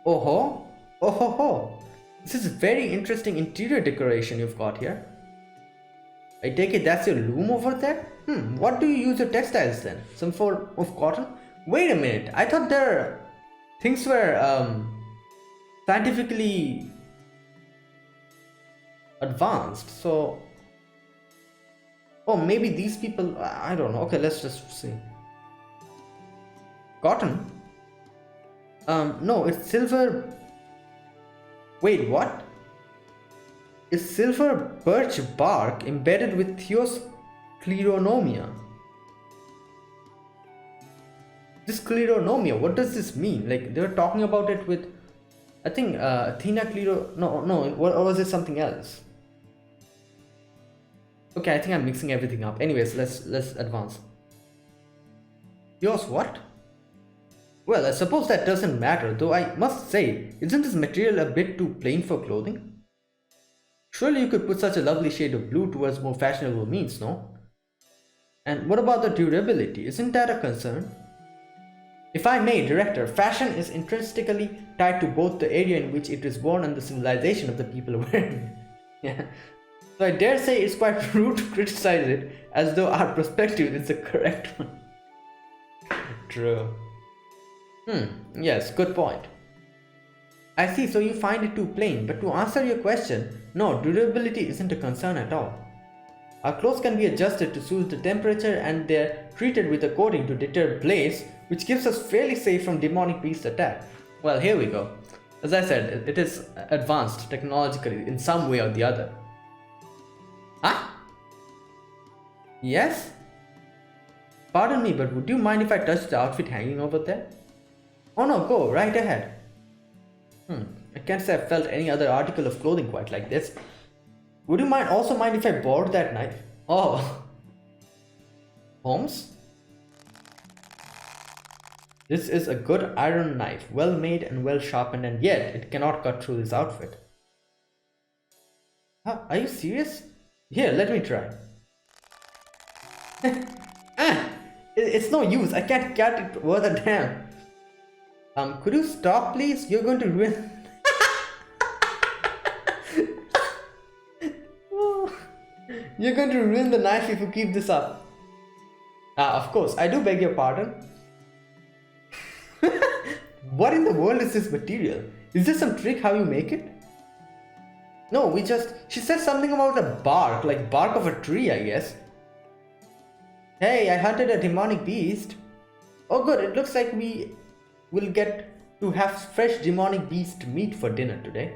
S1: Oh ho, oh ho ho. This is a very interesting interior decoration you've got here. I take it that's your loom over there? What do you use your textiles then? Some form of cotton? Wait a minute, I thought things were scientifically advanced, so... Oh, maybe these people, I don't know. Okay, let's just see. Cotton? No, it's silver. Wait, what? Is silver birch bark embedded with Theoscleronomia? This scleronomia, what does this mean? Like, they were talking about it with, I think, Athena Clero. No, or was it something else? Okay, I think I'm mixing everything up. Anyways, let's advance. Yours what? Well, I suppose that doesn't matter, though I must say, isn't this material a bit too plain for clothing? Surely you could put such a lovely shade of blue towards more fashionable means, no? And what about the durability? Isn't that a concern? If I may, Director, fashion is intrinsically tied to both the area in which it is worn and the civilization of the people wearing it. Yeah. So I dare say it's quite rude to criticize it as though our perspective is the correct one. True. Yes, good point. I see, so you find it too plain, but to answer your question, no, durability isn't a concern at all. Our clothes can be adjusted to suit the temperature and they're treated with a coating to deter blaze, which keeps us fairly safe from demonic beast attack. Well, here we go. As I said, it is advanced technologically in some way or the other. Huh? Yes? Pardon me, but would you mind if I touch the outfit hanging over there? Oh no, go right ahead. I can't say I've felt any other article of clothing quite like this. Would you also mind if I borrowed that knife? Oh. Holmes? This is a good iron knife, well made and well sharpened, and yet it cannot cut through this outfit. Huh, are you serious? Here, let me try. It's no use, I can't cut it worth a damn. Could you stop please? You're going to ruin... You're going to ruin the knife if you keep this up. Of course, I do beg your pardon. What in the world is this material? Is this some trick how you make it? No, she said something about a bark, like bark of a tree, I guess. Hey, I hunted a demonic beast. Oh good, it looks like we will get to have fresh demonic beast meat for dinner today.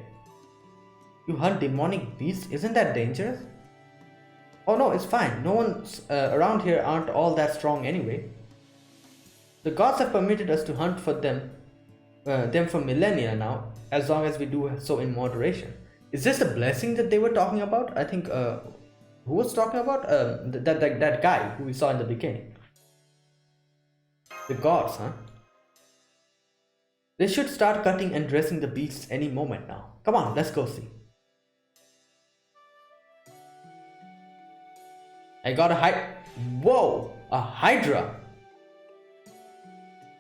S1: You hunt demonic beasts? Isn't that dangerous? Oh no, it's fine. No one's around here aren't all that strong anyway. The gods have permitted us to hunt for them for millennia now, as long as we do so in moderation. Is this the blessing that they were talking about? I think, who was talking about? That guy who we saw in the beginning. The gods, huh? They should start cutting and dressing the beasts any moment now. Come on, let's go see. I got Whoa! A Hydra!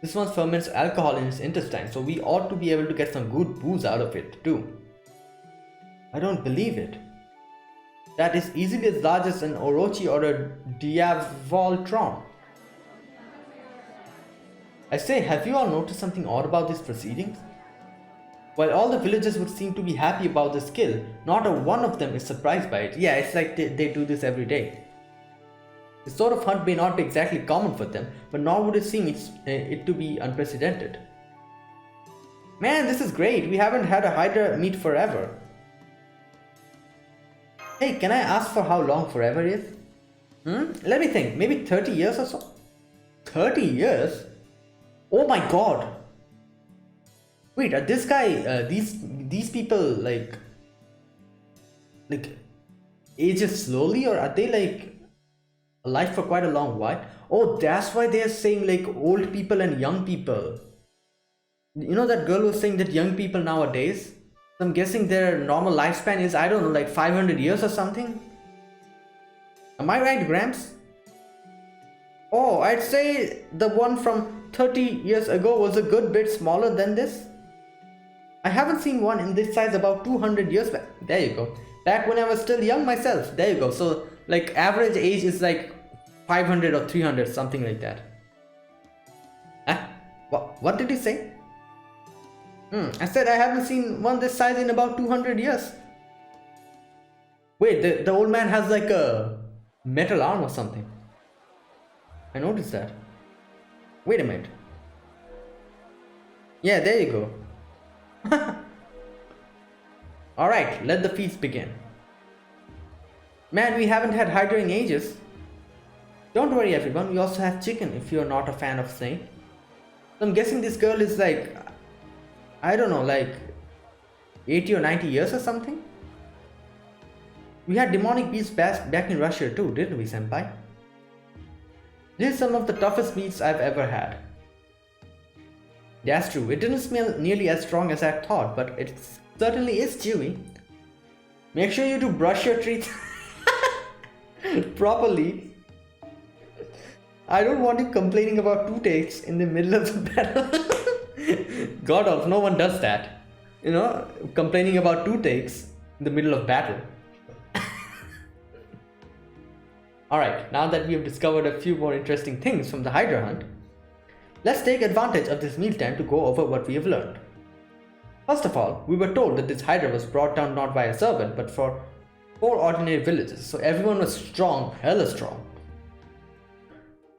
S1: This one ferments alcohol in its intestine, so we ought to be able to get some good booze out of it too. I don't believe it. That is easily as large as an Orochi or a Diavoltron. I say, have you all noticed something odd about these proceedings? While all the villagers would seem to be happy about the skill, not a one of them is surprised by it. Yeah, it's like they do this every day. This sort of hunt may not be exactly common for them, but nor would it seem it to be unprecedented. Man, this is great. We haven't had a Hydra meet forever. Hey, can I ask for how long forever is? Let me think. Maybe 30 years or so? 30 years? Oh my god! Wait, are this guy, these people like ages slowly, or are they like alive for quite a long while? Oh, that's why they're saying like old people and young people. You know that girl was saying that young people nowadays, I'm guessing their normal lifespan is, I don't know, like 500 years or something. Am I right, Gramps? Oh, I'd say the one from 30 years ago was a good bit smaller than this. I haven't seen one in this size about 200 years back. There you go. Back when I was still young myself. There you go. So like average age is like 500 or 300, something like that. What did you say? I said I haven't seen one this size in about 200 years. Wait, the old man has like a metal arm or something. I noticed that. Wait a minute. Yeah, there you go. Alright, let the feast begin. Man, we haven't had Hydra in ages. Don't worry everyone, we also have chicken if you're not a fan of snake. So I'm guessing this girl is like, I don't know, like 80 or 90 years or something? We had demonic beasts back in Russia too, didn't we, senpai? This is some of the toughest meats I've ever had. That's true, it didn't smell nearly as strong as I thought, but it certainly is chewy. Make sure you do brush your teeth properly. I don't want you complaining about toothaches in the middle of the battle. God of, no one does that. You know, complaining about toothaches in the middle of battle. Alright, now that we have discovered a few more interesting things from the Hydra hunt, let's take advantage of this mealtime to go over what we have learned. First of all, we were told that this Hydra was brought down not by a servant but for 4 ordinary villages, so everyone was strong, hella strong.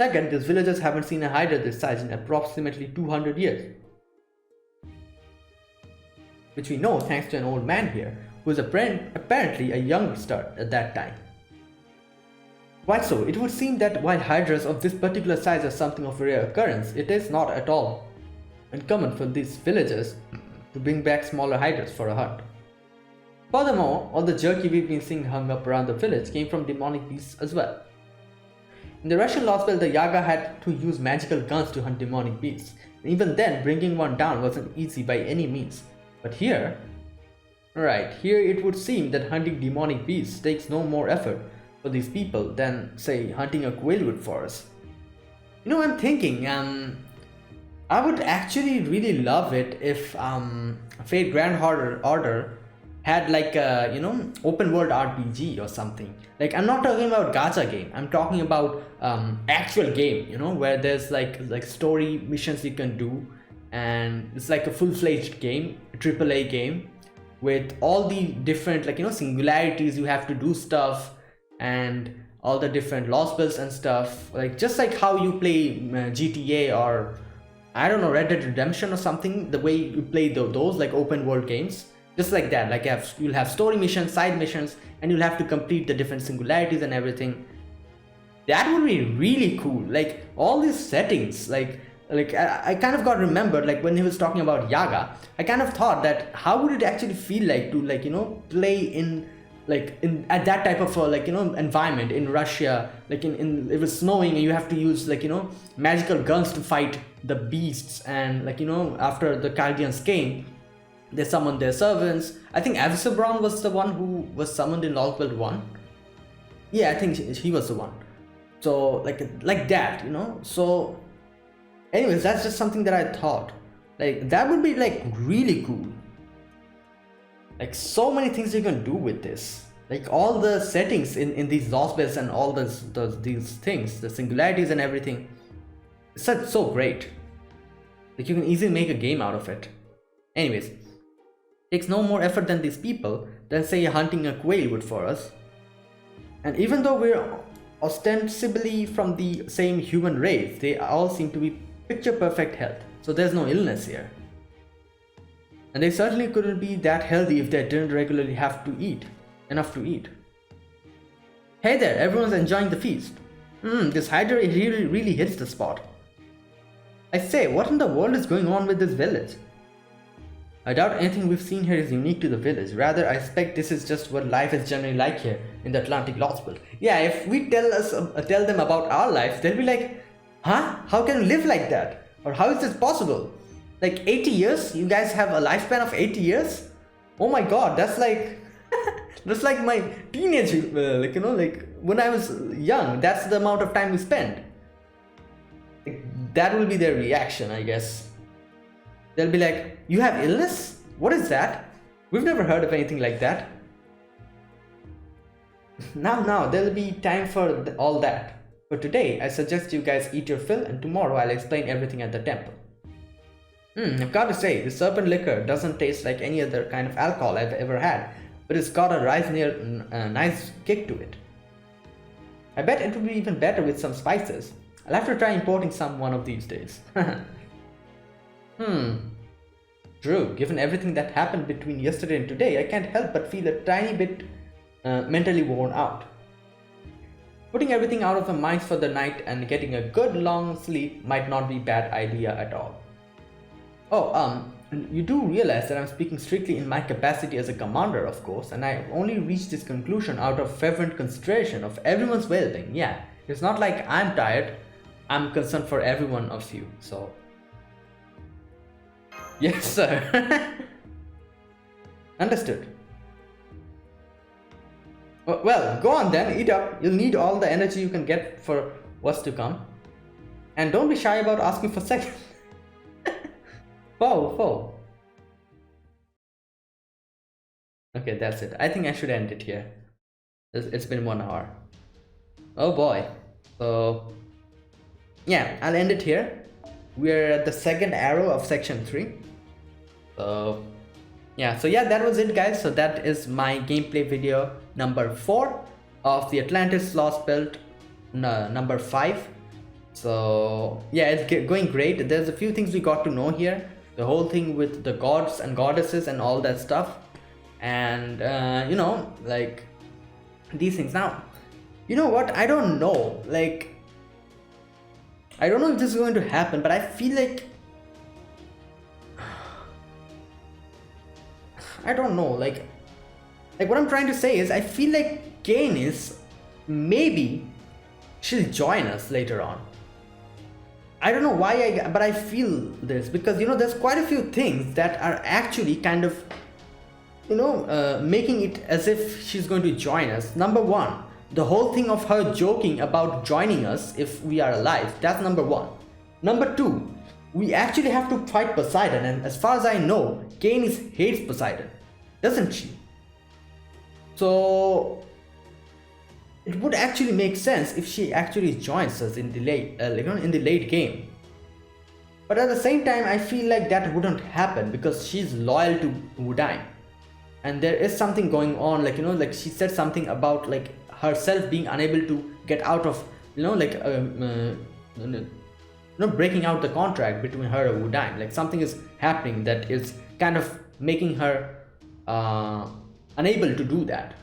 S1: Second, these villagers haven't seen a Hydra this size in approximately 200 years. Which we know thanks to an old man here, who was apparently a youngster at that time. Quite so, it would seem that while Hydras of this particular size are something of a rare occurrence, it is not at all uncommon for these villagers to bring back smaller Hydras for a hunt. Furthermore, all the jerky we've been seeing hung up around the village came from demonic beasts as well. In the Russian Lostbelt, the Yaga had to use magical guns to hunt demonic beasts, and even then bringing one down wasn't easy by any means. But here it would seem that hunting demonic beasts takes no more effort for these people than, say, hunting a quail would for us. You know, I'm thinking, I would actually really love it if Fate Grand Order had like a, you know, open world RPG or something. Like, I'm not talking about gacha game, I'm talking about actual game, you know, where there's like story missions you can do, and it's like a full-fledged game, a AAA game with all the different, like, you know, singularities, you have to do stuff, and all the different Lostbelts and stuff, like just like how you play GTA or I don't know, Red Dead Redemption or something, the way you play those like open world games, just like that. Like you'll have story missions, side missions, and you'll have to complete the different singularities and everything. That would be really cool. Like all these settings, like I kind of got remembered, like when he was talking about Yaga, I kind of thought that how would it actually feel like to, like, you know, play in at that type of like, you know, environment in Russia, like in it was snowing and you have to use, like, you know, magical guns to fight the beasts, and, like, you know, after the Chaldeans came, they summoned their servants. I think Avicebron was the one who was summoned in Lostbelt 1. Yeah, I think he was the one. So like that, you know. So anyways, that's just something that I thought, like, that would be like really cool. Like so many things you can do with this, like all the settings in these Lostbelts and all these things, the singularities and everything. It's so great. Like you can easily make a game out of it. Anyways, takes no more effort than these people than, say, hunting a quail would for us. And even though we're ostensibly from the same human race, they all seem to be picture perfect health, so there's no illness here. And they certainly couldn't be that healthy if they didn't regularly have to eat enough to eat. Hey there, everyone's enjoying the feast. This Hydra really hits the spot. I say, what in the world is going on with this village? I doubt anything we've seen here is unique to the village. Rather, I expect this is just what life is generally like here in the Atlantic Lostbelt. Yeah, if we tell them about our lives, they'll be like, huh? How can we live like that? Or how is this possible? Like 80 years? You guys have a lifespan of 80 years? Oh my god, that's like that's like my teenage, like, you know, like when I was young, that's the amount of time we spend. Like, that will be their reaction, I guess. They'll be like, you have illness? What is that? We've never heard of anything like that. Now, there'll be time for all that. For today, I suggest you guys eat your fill, and tomorrow I'll explain everything at the temple. I've got to say, the serpent liquor doesn't taste like any other kind of alcohol I've ever had, but it's got a nice kick to it. I bet it would be even better with some spices. I'll have to try importing some one of these days. True, given everything that happened between yesterday and today, I can't help but feel a tiny bit mentally worn out. Putting everything out of my mind for the night and getting a good long sleep might not be a bad idea at all. Oh, you do realize that I'm speaking strictly in my capacity as a commander, of course, and I only reached this conclusion out of fervent consideration of everyone's well-being. Yeah, it's not like I'm tired, I'm concerned for every one of you, so... Yes, sir. Understood. Well, go on then, eat up. You'll need all the energy you can get for what's to come. And don't be shy about asking for seconds. Whoa. Okay, that's it. I think I should end it here. It's been 1 hour. Oh boy. So, yeah, I'll end it here. We're at the second arrow of section 3. So, yeah, that was it, guys. So that is my gameplay video number 4 of the Atlantis Lostbelt number 5. So yeah, it's going great. There's a few things we got to know here. The whole thing with the gods and goddesses and all that stuff, and you know, like these things. Now, you know what, I don't know, like I don't know if this is going to happen, but I feel like I don't know, like what I'm trying to say is I feel like Canis, maybe she'll join us later on. I don't know why but I feel this, because you know, there's quite a few things that are actually kind of, you know, making it as if she's going to join us. Number one, the whole thing of her joking about joining us if we are alive, that's number one. Number two, we actually have to fight Poseidon, and as far as I know, Canis hates Poseidon, doesn't she? So it would actually make sense if she actually joins us in the late game. But at the same time, I feel like that wouldn't happen because she's loyal to Woodine, and there is something going on, like, you know, like she said something about like herself being unable to get out of, you know, like breaking out the contract between her and Woodine. Like something is happening that is kind of making her unable to do that.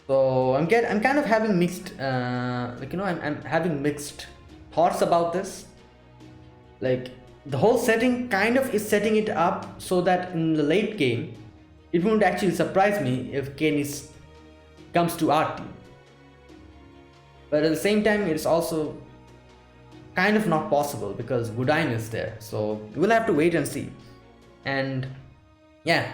S1: So I'm kind of having mixed, like, you know, I'm having mixed thoughts about this. Like the whole setting kind of is setting it up so that in the late game, it won't actually surprise me if Canis comes to our team. But at the same time, it's also kind of not possible because Woodine is there. So we'll have to wait and see. And yeah,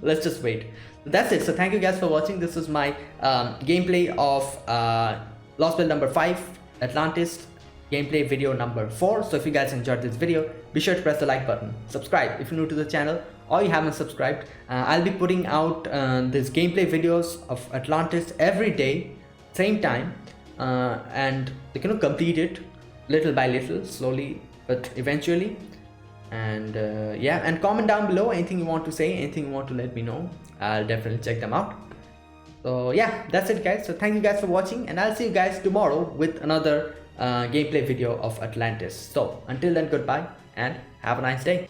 S1: let's just wait. That's it. So thank you guys for watching. This is my gameplay of Lostbelt number 5, Atlantis gameplay video number 4. So if you guys enjoyed this video, be sure to press the like button, subscribe if you're new to the channel or you haven't subscribed. I'll be putting out these gameplay videos of Atlantis every day, same time, and you can complete it little by little, slowly but eventually. And yeah, and comment down below anything you want to say, anything you want to let me know. I'll definitely check them out. So yeah, that's it guys. So thank you guys for watching, and I'll see you guys tomorrow with another gameplay video of Atlantis. So until then, goodbye and have a nice day.